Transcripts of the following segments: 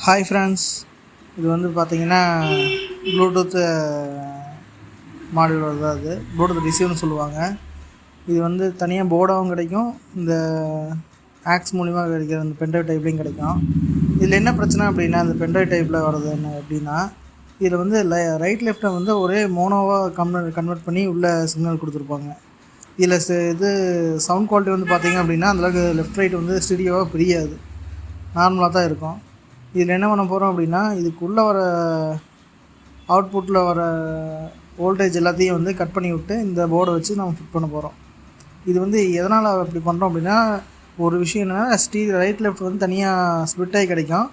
Hi friends, இது வந்து பார்த்தீங்கன்னா ப்ளூடூத்து மாடியூல் தான். அது ப்ளூடூத் ரிசீவர்னு சொல்லுவாங்க. இது வந்து தனியாக போர்டாகவும் கிடைக்கும், இந்த ஆக்ஸ் மூலிமா கிடைக்கிற அந்த பென்ட்ரைவ் டைப்லேயும் கிடைக்கும். இதில் என்ன பிரச்சனை அப்படின்னா, இந்த பென்ட்ரைவ் டைப்பில் வர்றது என்ன அப்படின்னா, இதில் வந்து ரைட் லெஃப்ட்டை வந்து ஒரே மோனோவாக கன்வெர்ட் பண்ணி உள்ள சிக்னல் கொடுத்துருப்பாங்க. இதில் இது சவுண்ட் குவாலிட்டி வந்து பார்த்திங்க அப்படின்னா அந்தளவுக்கு லெஃப்ட் ரைட் வந்து ஸ்டீரியோவாக பிரியாது, நார்மலாக தான் இருக்கும். இதில் என்ன பண்ண போகிறோம் அப்படின்னா, இதுக்குள்ளே வர அவுட்புட்டில் வர வோல்டேஜ் எல்லாத்தையும் வந்து கட் பண்ணி விட்டு இந்த போர்டை வச்சு நம்ம ஃபிட் பண்ண போகிறோம். இது வந்து எதனால் அப்படி பண்ணுறோம் அப்படின்னா, ஒரு விஷயம் என்னென்னா, ரைட் லெஃப்ட் வந்து தனியாக ஸ்ப்ளிட் ஆகி கிடைக்கும்.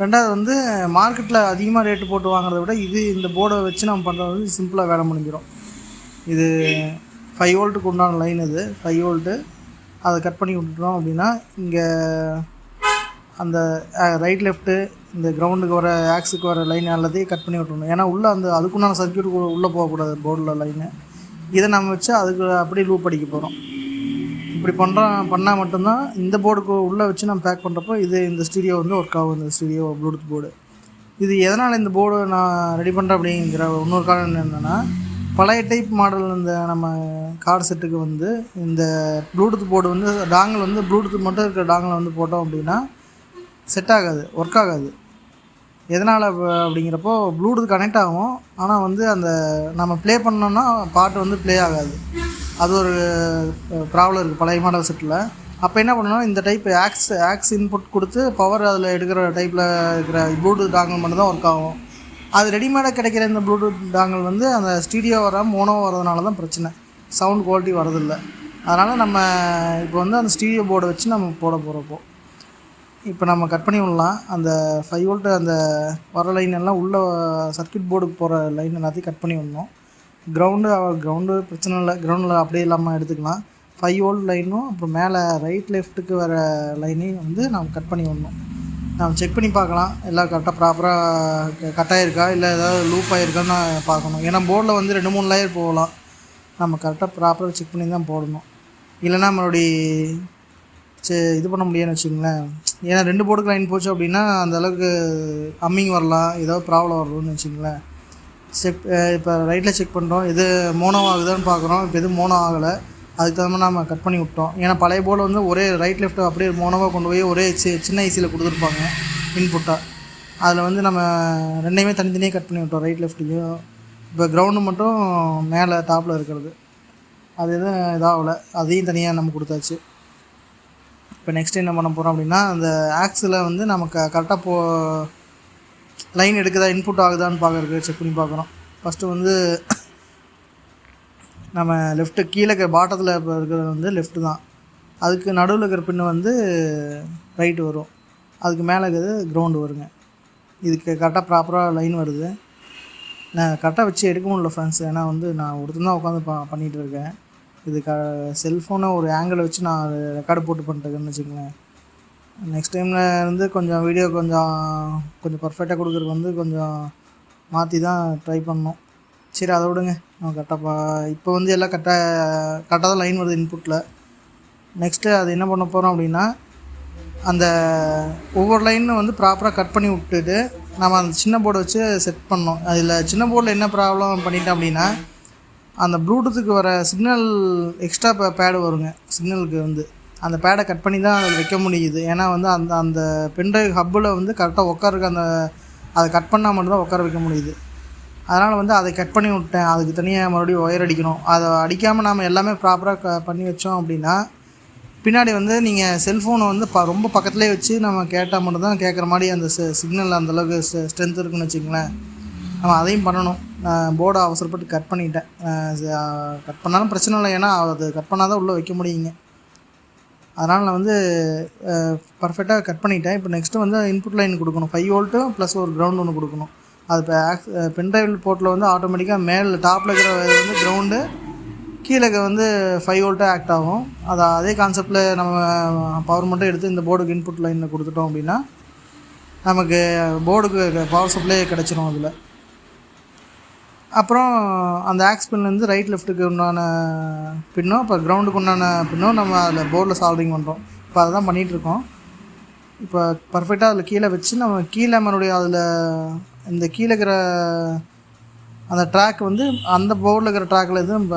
ரெண்டாவது வந்து மார்க்கெட்டில் அதிகமாக ரேட்டு போட்டு வாங்குறத விட இந்த போர்டை வச்சு நம்ம பண்ணுறது வந்து சிம்பிளாக வேலை முடிஞ்சிடும். இது 5 வோல்ட்டுக்கு உண்டான லைன், இது 5 வோல்ட்டு. அதை கட் பண்ணி விட்டுட்டோம் அப்படின்னா, இங்கே அந்த ரைட் லெஃப்ட்டு இந்த கிரவுண்டுக்கு வர ஆக்ஸுக்கு வர லைன் எல்லாத்தையும் கட் பண்ணி விட்டுருணும். ஏன்னா உள்ளே அதுக்குண்டான சர்க்யூட்டுக்கு உள்ளே போகக்கூடாது போர்டில் லைனு. இதை நம்ம வச்சு அதுக்கு அப்படியே லூப் அடிக்க போகிறோம். இப்படி பண்ணால் மட்டும்தான் இந்த போர்டுக்கு உள்ளே வச்சு நம்ம பேக் பண்ணுறப்போ இந்த ஸ்டீரியோ வந்து ஒர்க் ஆகும். இந்த ஸ்டீரியோ ப்ளூடூத் போர்டு. இது எதனால் இந்த போர்டு நான் ரெடி பண்ணுறேன் அப்படிங்கிற இன்னொரு காரணம் என்னென்னா, பழைய டைப் மாடல் இந்த நம்ம கார் செட்டுக்கு வந்து இந்த ப்ளூடூத் போர்டு வந்து டாங்கல் வந்து ப்ளூடூத் மட்டும் இருக்கிற டாங்கலை வந்து போட்டோம் அப்படின்னா செட் ஆகாது, ஒர்க் ஆகாது. எதனால் அப்படிங்கிறப்போ ப்ளூடூத் கனெக்ட் ஆகும், ஆனால் வந்து அந்த நம்ம ப்ளே பண்ணோன்னா பாட்டு வந்து ப்ளே ஆகாது. அது ஒரு ப்ராப்ளம் இருக்குது பழைய மாடல் செட்டில். அப்போ என்ன பண்ணணும், இந்த டைப் ஆக்ஸ் இன்புட் கொடுத்து பவர் அதில் எடுக்கிற டைப்பில் இருக்கிற ப்ளூடூத் டாங்கல் மட்டும் தான் ஒர்க் ஆகும். அது ரெடிமேடாக கிடைக்கிற இந்த ப்ளூடூத் டாங்கல் வந்து அந்த ஸ்டீரியோ மோனோ வரதுனால தான் பிரச்சனை, சவுண்ட் குவாலிட்டி வரதில்லை. அதனால் நம்ம இப்போ வந்து அந்த ஸ்டீரியோ போர்டை வச்சு நம்ம போட போகிறப்போ இப்போ நம்ம கட் பண்ணி விடலாம். அந்த 5 வோல்ட்டு அந்த வர லைன் எல்லாம் உள்ள சர்க்யூட் போர்டுக்கு போகிற லைன் எல்லாத்தையும் கட் பண்ணி விடணும். கிரவுண்டு பிரச்சனை இல்லை, கிரவுண்டில் அப்படியே இல்லாமல் எடுத்துக்கலாம். 5 வோல்ட் லைனும் அப்புறம் மேலே ரைட் லெஃப்ட்டுக்கு வர லைனையும் வந்து நம்ம கட் பண்ணி விடணும். நம்ம செக் பண்ணி பார்க்கலாம், எல்லாம் கரெக்டாக ப்ராப்பராக கட் ஆகிருக்கா இல்லை ஏதாவது லூப் ஆகிருக்கான்னு பார்க்கணும். ஏன்னா போர்டில் வந்து 2-3 லேயர் போகலாம். நம்ம கரெக்டாக ப்ராப்பராக செக் பண்ணி தான் போடணும். இல்லைன்னா நம்மளுடைய இது பண்ண முடியாதுன்னு வச்சுக்கோங்களேன். ஏன்னா 2 போர்டுக்கு லைன் போச்சு அப்படின்னா அந்த அளவுக்கு அம்மிங் வரலாம், ஏதாவது ப்ராப்ளம் வரணும்னு வச்சுக்கோங்களேன். இப்போ ரைட்டில் செக் பண்ணுறோம், எது மோனோ ஆகுதான்னு பார்க்குறோம். இப்போ எதுவும் மோனோ ஆகலை, அதுக்கு தகுந்த மாதிரி நம்ம கட் பண்ணி விட்டோம். ஏன்னா பழைய போர்டு வந்து ஒரே ரைட் லெஃப்ட் அப்படியே மோனோவாக கொண்டு போய் ஒரே சின்ன ஐசியில் கொடுத்துருப்பாங்க இன்புட்டாக. அதில் வந்து நம்ம ரெண்டையுமே தனித்தனியாக கட் பண்ணி விட்டோம், ரைட் லெஃப்ட்லேயும். இப்போ கிரவுண்டு மட்டும் மேலே டாப்பில் இருக்கிறது அது எதுவும் இதாகலை, அதையும் தனியாக நம்ம கொடுத்தாச்சு. இப்போ நெக்ஸ்ட் என்ன பண்ண போகிறோம் அப்படின்னா, அந்த ஆக்ஸில் வந்து நமக்கு கரெக்டாக லைன் எடுக்குதா, இன்புட் ஆகுதான்னு பார்க்குறதுக்கு செக் பண்ணி பார்க்குறோம். ஃபஸ்ட்டு வந்து நம்ம லெஃப்ட்டு கீழே பாட்டத்தில் இருக்கிறது வந்து லெஃப்ட்டு தான், அதுக்கு நடுவில் இருக்கிற பின்னு வந்து ரைட்டு வரும், அதுக்கு மேலே இருக்கிறது கிரவுண்டு வருங்க. இதுக்கு கரெக்டாக ப்ராப்பராக லைன் வருது. நான் கரெக்டாக வச்சு எடுக்க முடியல ஃப்ரெண்ட்ஸ், ஏன்னா வந்து நான் ஒருத்தர் தான் உட்காந்து பண்ணிகிட்டு இருக்கேன். இது செல்ஃபோனை ஒரு ஆங்கிள் வச்சு நான் ரெக்கார்டு போட்டு பண்ணிட்டேன்னு வச்சுக்கோங்களேன். நெக்ஸ்ட் டைமில் வந்து கொஞ்சம் வீடியோ கொஞ்சம் பர்ஃபெக்டாக கொடுக்குறதுக்கு வந்து கொஞ்சம் மாற்றி தான் ட்ரை பண்ணோம். சரி, அதை விடுங்க. நம்ம கரெக்டாக இப்போ வந்து எல்லாம் கரெக்டாக தான் லைன் வருது இன்புட்டில். நெக்ஸ்ட்டு அது என்ன பண்ண போகிறோம் அப்படின்னா, அந்த ஒவ்வொரு லைனும் வந்து ப்ராப்பராக கட் பண்ணி விட்டுட்டு நம்ம அந்த சின்ன போர்டை வச்சு செட் பண்ணோம். அதில் சின்ன போர்டில் என்ன ப்ராப்ளம் பண்ணிட்டேன் அப்படின்னா, அந்த ப்ளூடூத்துக்கு வர சிக்னல் எக்ஸ்ட்ரா பேடு வருங்க. சிக்னலுக்கு வந்து அந்த பேடை கட் பண்ணி தான் அதில் வைக்க முடியுது. ஏன்னா வந்து அந்த பென்ட்ரைவ் ஹப்பில் வந்து கரெக்டாக உட்காருக்கு அதை கட் பண்ணால் மட்டும்தான் உட்கார வைக்க முடியுது. அதனால் வந்து அதை கட் பண்ணி விட்டேன். அதுக்கு தனியாக மறுபடியும் ஒயர் அடிக்கணும். அதை அடிக்காமல் நாம் எல்லாமே ப்ராப்பராக பண்ணி வச்சோம் அப்படின்னா, பின்னாடி வந்து நீங்கள் செல்ஃபோனை வந்து ரொம்ப பக்கத்துலேயே வச்சு நம்ம கேட்டால் மட்டும்தான் கேட்குற மாதிரி அந்த சிக்னல் அந்தளவுக்கு ஸ்ட்ரென்த் இருக்குதுன்னு வச்சுங்களேன். நம்ம அதையும் பண்ணணும். நான் போர்டை அவசரப்பட்டு கட் பண்ணிட்டேன். கட் பண்ணாலும் பிரச்சனை இல்லை, ஏன்னா அது கட் பண்ணால் தான் உள்ளே வைக்க முடியுங்க. அதனால் நான் வந்து பர்ஃபெக்டாக கட் பண்ணிட்டேன். இப்போ நெக்ஸ்ட்டு வந்து இன்புட் லைன் கொடுக்கணும். 5 வோல்ட்டு ப்ளஸ் ஒரு கிரவுண்டு ஒன்று கொடுக்கணும். அது இப்போ பென்ட்ரைவ் போர்ட்டில் வந்து ஆட்டோமேட்டிக்காக மேலே டாப்பில் இருக்கிற வந்து கிரவுண்டு, கீழே வந்து 5 வோல்ட்டாக ஆக்ட் ஆகும். அதே கான்செப்டில் நம்ம பவர் மட்டும் எடுத்து இந்த போர்டுக்கு இன்புட் லைனில் கொடுத்துட்டோம் அப்படின்னா நமக்கு போர்டுக்கு பவர் சப்ளை கிடச்சிரும். அதில் அப்புறம் அந்த ஆக்ஸ் பின்லேருந்து ரைட் லெஃப்ட்டுக்கு உண்டான பின்னோ, இப்போ கிரவுண்டுக்கு உண்டான பின்னோ நம்ம அதில் போர்டில் சால்விங் பண்ணுறோம். இப்போ அதை தான் பண்ணிகிட்ருக்கோம். இப்போ பர்ஃபெக்டாக அதில் கீழே வச்சு நம்ம கீழே மறுபடியும் அதில் இந்த கீழே இருக்கிற அந்த ட்ராக் வந்து அந்த போர்டில் இருக்கிற ட்ராக்கில் எதுவும்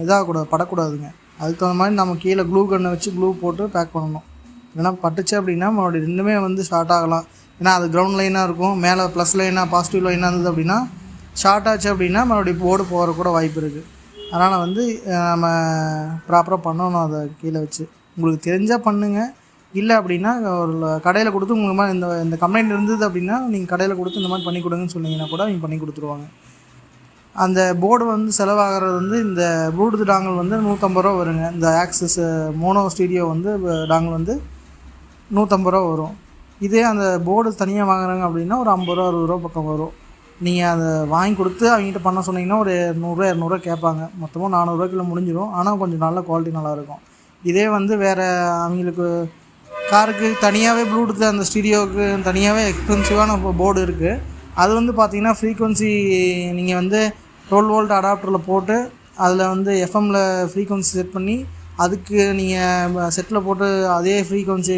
இதாகக்கூடாது, படக்கூடாதுங்க. அதுக்கு தகுந்த மாதிரி நம்ம கீழே க்ளூ கன்னை வச்சு க்ளூ போட்டு பேக் பண்ணணும். இல்லைனா பட்டுச்சு அப்படின்னா மறுபடியும் ரெண்டுமே வந்து ஷார்ட் ஆகலாம். ஏன்னா அது கிரவுண்ட் லைனாக இருக்கும், மேலே ப்ளஸ் லைனாக பாசிட்டிவ் லைனாக இருந்தது அப்படின்னா ஷார்ட் ஆச்சு அப்படின்னா மறுபடியும் போர்டு போகிற கூட வாய்ப்பு இருக்குது. அதனால் வந்து நம்ம ப்ராப்பராக பண்ணணும் அதை கீழே வச்சு. உங்களுக்கு தெரிஞ்சால் பண்ணுங்கள், இல்லை அப்படின்னா ஒரு கடையில் கொடுத்து உங்களுக்கு மாதிரி இந்த கம்ப்ளைண்ட் இருந்தது அப்படின்னா நீங்கள் கடையில் கொடுத்து இந்த மாதிரி பண்ணி கொடுங்கன்னு சொன்னீங்கன்னா கூட அவங்க பண்ணி கொடுத்துருவாங்க. அந்த போர்டு வந்து செலவாகிறது வந்து இந்த ப்ளூடூத் டாங்கல் வந்து 150 ரூபா வருங்க. இந்த ஆக்சஸ் மோனோ ஸ்டீரியோ வந்து டாங்கல் வந்து 150 ரூபா வரும். இதே அந்த போர்டு தனியாக வாங்குறாங்க அப்படின்னா ஒரு 50 ரூபா 60 ரூபா பக்கம் வரும். நீங்கள் அதை வாங்கி கொடுத்து அவங்ககிட்ட பண்ண சொன்னீங்கன்னா ஒரு 100 200 கேட்பாங்க. மொத்தமாக 400 ரூபாய்க்குள்ள முடிஞ்சிடும். ஆனால் கொஞ்சம் நல்ல குவாலிட்டி நல்லாயிருக்கும். இதே வந்து வேறு அவங்களுக்கு காருக்கு தனியாகவே ப்ளூடூத் அந்த ஸ்டீரியோவுக்கு தனியாகவே எக்ஸ்பென்சிவான போர்டு இருக்குது. அது வந்து பார்த்திங்கன்னா ஃப்ரீக்வன்சி நீங்கள் வந்து 12 வோல்ட் அடாப்டரில் போட்டு அதில் வந்து எஃப்எம்மில் ஃப்ரீக்வன்சி செட் பண்ணி அதுக்கு நீங்கள் செட்டில் போட்டு அதே ஃப்ரீக்வன்சி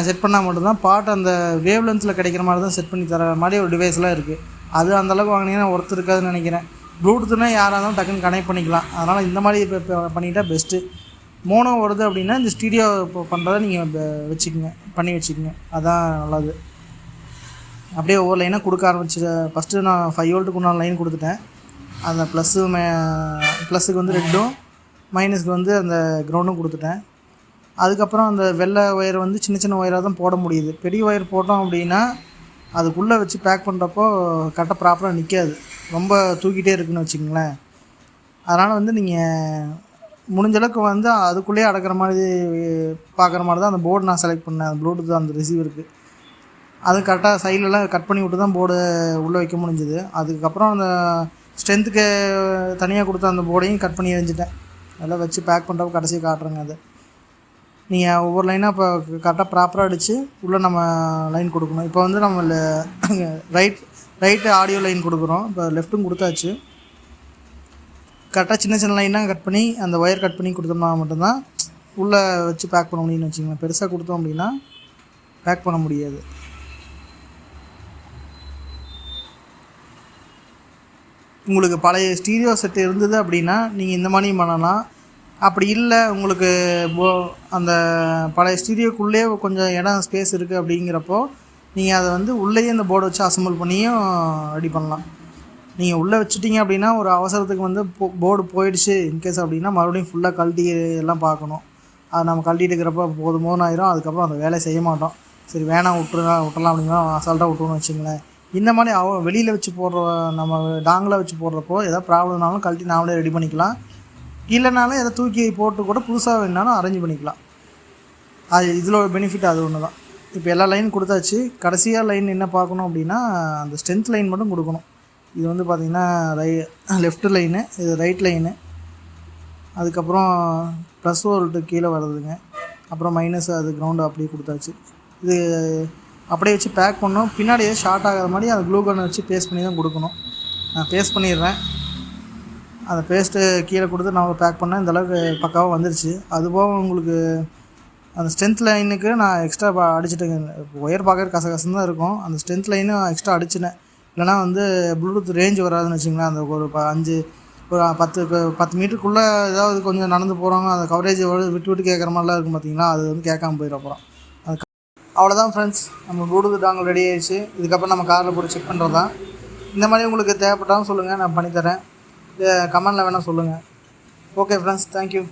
செட் பண்ணால் மட்டும்தான் பாட்டு அந்த வேவ் லென்ஸில் கிடைக்கிற மாதிரி தான் செட் பண்ணி தர மாதிரி ஒரு டிவைஸ்லாம் இருக்குது. அது அந்தளவுக்கு வாங்கினீங்கன்னா ஒருத்தர் இருக்காதுன்னு நினைக்கிறேன். ப்ளூடூத்னா யாராக இருந்தாலும் டக்குன்னு கனெக்ட் பண்ணிக்கலாம். அதனால் இந்த மாதிரி இப்போ பண்ணிட்டால் பெஸ்ட்டு. மோனோ வருது அப்படின்னா இந்த ஸ்டீடியோ இப்போ பண்ணுறதை நீங்கள் வச்சுக்கோங்க, பண்ணி வச்சுக்கோங்க, அதுதான் நல்லது. அப்படியே ஒவ்வொரு லைனாக கொடுக்க ஆரம்பிச்சு ஃபஸ்ட்டு நான் 5 வோல்ட்டுக்கு நான் லைன் கொடுத்துட்டேன். அந்த ப்ளஸ்ஸுக்கு வந்து ரெட்டும், மைனஸுக்கு வந்து அந்த கிரவுண்டும் கொடுத்துட்டேன். அதுக்கப்புறம் அந்த வெள்ளை ஒயர் வந்து சின்ன சின்ன ஒயராக தான் போட முடியுது. பெரிய ஒயர் போட்டோம் அப்படின்னா அதுக்குள்ளே வச்சு பேக் பண்ணுறப்போ கரெக்டாக ப்ராப்பராக நிற்காது, ரொம்ப தூக்கிட்டே இருக்குதுன்னு வச்சுக்கோங்களேன். அதனால் வந்து நீங்கள் முடிஞ்சளவுக்கு வந்து அதுக்குள்ளேயே அடக்கிற மாதிரி பார்க்குற மாதிரி தான் அந்த போர்டு நான் செலக்ட் பண்ணேன். அந்த ப்ளூடூத் அந்த ரிசீவருக்கு அது கரெக்டாக சைட்லலாம் கட் பண்ணி விட்டு தான் போர்டு உள்ளே வைக்க முடிஞ்சுது. அதுக்கப்புறம் அந்த ஸ்ட்ரென்த்துக்கு தனியாக கொடுத்த அந்த போர்டையும் கட் பண்ணி எரிஞ்சிட்டேன். அதெல்லாம் வச்சு பேக் பண்ணுறப்ப கடைசி காட்டுறேங்க. அது நீங்கள் ஒவ்வொரு லைனாக இப்போ கரெக்டாக ப்ராப்பராக அடித்து உள்ளே நம்ம லைன் கொடுக்கணும். இப்போ வந்து நம்ம ரைட்டு ஆடியோ லைன் கொடுக்குறோம். இப்போ லெஃப்ட்டும் கொடுத்தாச்சு. கரெக்டாக சின்ன சின்ன லைனாக கட் பண்ணி அந்த ஒயர் கட் பண்ணி கொடுத்தோம்னா மட்டும்தான் உள்ளே வச்சு பேக் பண்ண முடியும்னு வச்சுக்கோங்களேன். பெருசாக கொடுத்தோம் அப்படின்னா பேக் பண்ண முடியாது. உங்களுக்கு பழைய ஸ்டீரியோ செட்டு இருந்தது அப்படின்னா நீங்கள் இந்த மாதிரியும் பண்ணலாம். அப்படி இல்லை உங்களுக்கு அந்த பழைய ஸ்டீரியோக்குள்ளேயே கொஞ்சம் இடம் ஸ்பேஸ் இருக்குது அப்படிங்கிறப்போ நீங்கள் அதை வந்து உள்ளேயே இந்த போர்டை வச்சு அசம்பிள் பண்ணியும் ரெடி பண்ணலாம். நீங்கள் உள்ளே வச்சுட்டிங்க அப்படின்னா ஒரு அவசரத்துக்கு வந்து போர்டு போயிடுச்சு இன்கேஸ் அப்படின்னா மறுபடியும் ஃபுல்லாக கழட்டி எல்லாம் பார்க்கணும். அதை நம்ம கழட்டிட்டு இருக்கிறப்ப போதும் ஆயிரும். அதுக்கப்புறம் அந்த வேலையை செய்ய மாட்டோம். சரி வேணாம் விட்டுறலாம் அப்படின்னா அசால்ட்டாக விட்டுருன்னு வச்சுங்களேன். இந்த மாதிரி வெளியில் வச்சு போடுற நம்ம டாங்கில் வச்சு போடுறப்போ எதாவது ப்ராப்ளம்னாலும் கழட்டி நாமளே ரெடி பண்ணிக்கலாம். இல்லைனாலும் எதை தூக்கி போட்டு கூட புதுசாக வேணாலும் அரேஞ்ச் பண்ணிக்கலாம். அது இதில் ஒரு பெனிஃபிட் அது ஒன்று தான். இப்போ எல்லா லைன் கொடுத்தாச்சு. கடைசியாக லைன் என்ன பார்க்கணும் அப்படின்னா அந்த ஸ்ட்ரென்த் லைன் மட்டும் கொடுக்கணும். இது வந்து பார்த்திங்கன்னா லெஃப்ட் லைனு, இது ரைட் லைனு, அதுக்கப்புறம் ப்ளஸ் வோல்ட்டு கீழே வருதுங்க, அப்புறம் மைனஸ் அது கிரவுண்டு அப்படியே கொடுத்தாச்சு. இது அப்படியே வச்சு பேக் பண்ணணும். பின்னாடியே ஷார்ட் ஆகாத மாதிரி அந்த க்ளூ கன்னை வச்சு பேஸ்ட் பண்ணி தான் கொடுக்கணும். நான் பேஸ்ட் பண்ணிடுறேன். அந்த பேஸ்ட்டு கீழே கொடுத்து நான் பேக் பண்ணேன். இந்தளவுக்கு பக்காவாக வந்துருச்சு. அதுபோக உங்களுக்கு அந்த ஸ்ட்ரென்த் லைனுக்கு நான் எக்ஸ்ட்ரா அடிச்சுட்டேங்க. ஒயர் பார்க்குற கசகசன்னு தான் இருக்கும். அந்த ஸ்ட்ரென்த் லைனும் எக்ஸ்ட்ரா அடிச்சினேன். இல்லைனா வந்து ப்ளூடூத் ரேஞ்ச் வராதுன்னு வச்சிங்களேன். அந்த ஒரு 10 மீட்டருக்குள்ளே ஏதாவது கொஞ்சம் நடந்து போகிறவங்க அந்த கவரேஜ் விட்டு கேட்குற மாதிரிலாம் இருக்கும் பார்த்தீங்களா, அது வந்து கேட்காம போயிடும். அப்புறம் அது அவ்வளோதான் ஃப்ரெண்ட்ஸ், நம்ம ப்ளூடூத் டாங்கல் ரெடி ஆகிடுச்சு. இதுக்கப்புறம் நம்ம காரில் போட்டு செக் பண்ணுறது தான். இந்த மாதிரி உங்களுக்கு தேவைப்பட்டாலும் சொல்லுங்கள், நான் பண்ணித்தரேன். கமெண்டில் வேணால் சொல்லுங்கள். Okay friends, thank you.